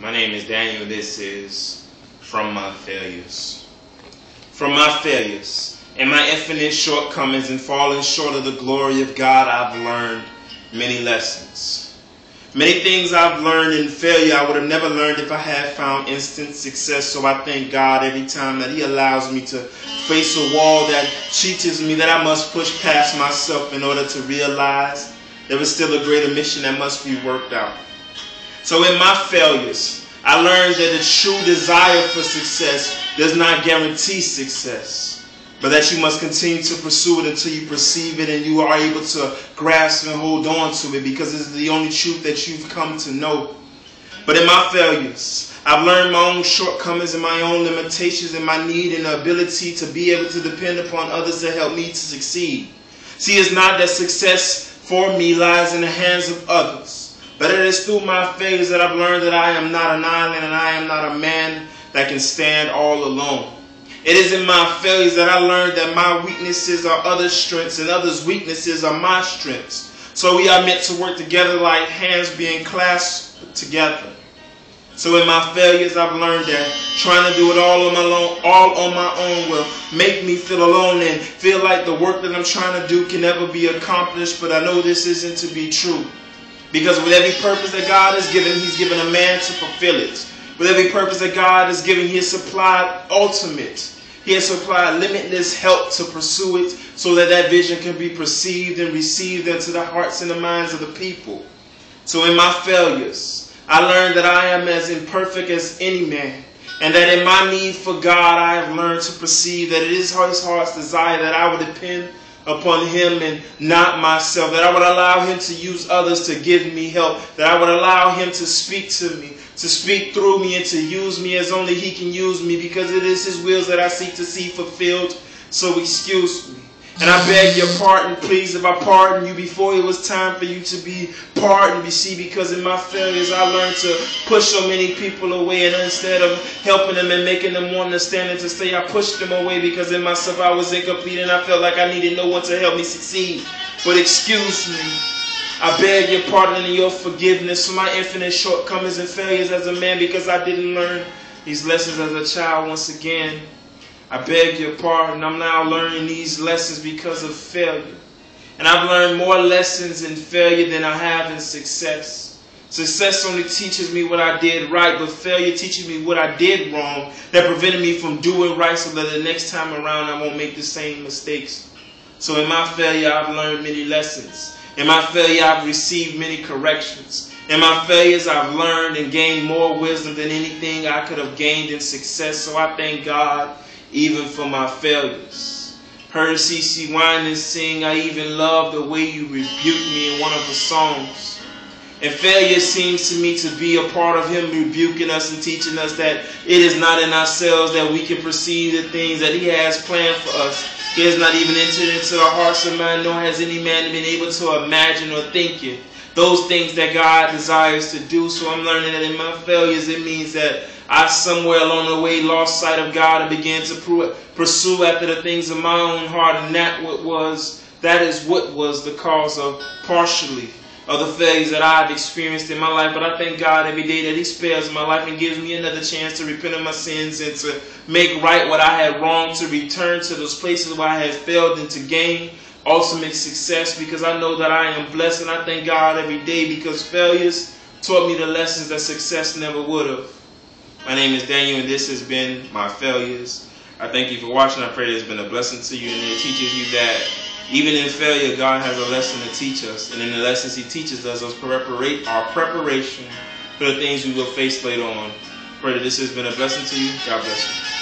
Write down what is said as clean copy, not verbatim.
My name is Daniel. This is From My Failures. From my failures and my infinite shortcomings and falling short of the glory of God, I've learned many lessons. Many things I've learned in failure I would have never learned if I had found instant success. So I thank God every time that He allows me to face a wall that teaches me that I must push past myself in order to realize there is still a greater mission that must be worked out. So in my failures, I learned that the true desire for success does not guarantee success, but that you must continue to pursue it until you perceive it and you are able to grasp and hold on to it, because it's the only truth that you've come to know. But in my failures, I've learned my own shortcomings and my own limitations and my need and the ability to be able to depend upon others to help me to succeed. See, it's not that success for me lies in the hands of others, but it is through my failures that I've learned that I am not an island and I am not a man that can stand all alone. It is in my failures that I learned that my weaknesses are others' strengths and others' weaknesses are my strengths. So we are meant to work together like hands being clasped together. So in my failures, I've learned that trying to do it all on my own will make me feel alone and feel like the work that I'm trying to do can never be accomplished. But I know this isn't to be true, because with every purpose that God has given, He's given a man to fulfill it. With every purpose that God has given, He has supplied ultimate. He has supplied limitless help to pursue it, so that that vision can be perceived and received into the hearts and the minds of the people. So in my failures, I learned that I am as imperfect as any man, and that in my need for God, I have learned to perceive that it is His heart's desire that I would depend upon Him and not myself, that I would allow Him to use others to give me help, that I would allow Him to speak to me, to speak through me, and to use me as only He can use me, because it is His wills that I seek to see fulfilled. So excuse me. And I beg your pardon, please, if I pardoned you before it was time for you to be pardoned. You see, because in my failures, I learned to push so many people away, and instead of helping them and making them want to stand and to stay, I pushed them away because in myself I was incomplete and I felt like I needed no one to help me succeed. But excuse me. I beg your pardon and your forgiveness for my infinite shortcomings and failures as a man, because I didn't learn these lessons as a child. Once again, I beg your pardon. I'm now learning these lessons because of failure. And I've learned more lessons in failure than I have in success. Success only teaches me what I did right, but failure teaches me what I did wrong that prevented me from doing right, so that the next time around I won't make the same mistakes. So in my failure, I've learned many lessons. In my failure, I've received many corrections. In my failures, I've learned and gained more wisdom than anything I could have gained in success. So I thank God even for my failures. Heard CeCe Winans sing, "I even love the way you rebuke me," in one of her songs. And failure seems to me to be a part of Him rebuking us and teaching us that it is not in ourselves that we can perceive the things that He has planned for us. He has not even entered into the hearts of man, nor has any man been able to imagine or think it, those things that God desires to do. So I'm learning that in my failures, it means that I somewhere along the way lost sight of God and began to pursue after the things of my own heart, and that is what was the cause of partially of the failures that I've experienced in my life. But I thank God every day that He spares my life and gives me another chance to repent of my sins and to make right what I had wronged, to return to those places where I had failed and to gain ultimate success, because I know that I am blessed. And I thank God every day because failures taught me the lessons that success never would have. My name is Daniel, and this has been My Failures. I thank you for watching. I pray it's been a blessing to you, and it teaches you that even in failure, God has a lesson to teach us. And in the lessons He teaches us, our preparation for the things we will face later on. Pray that this has been a blessing to you. God bless you.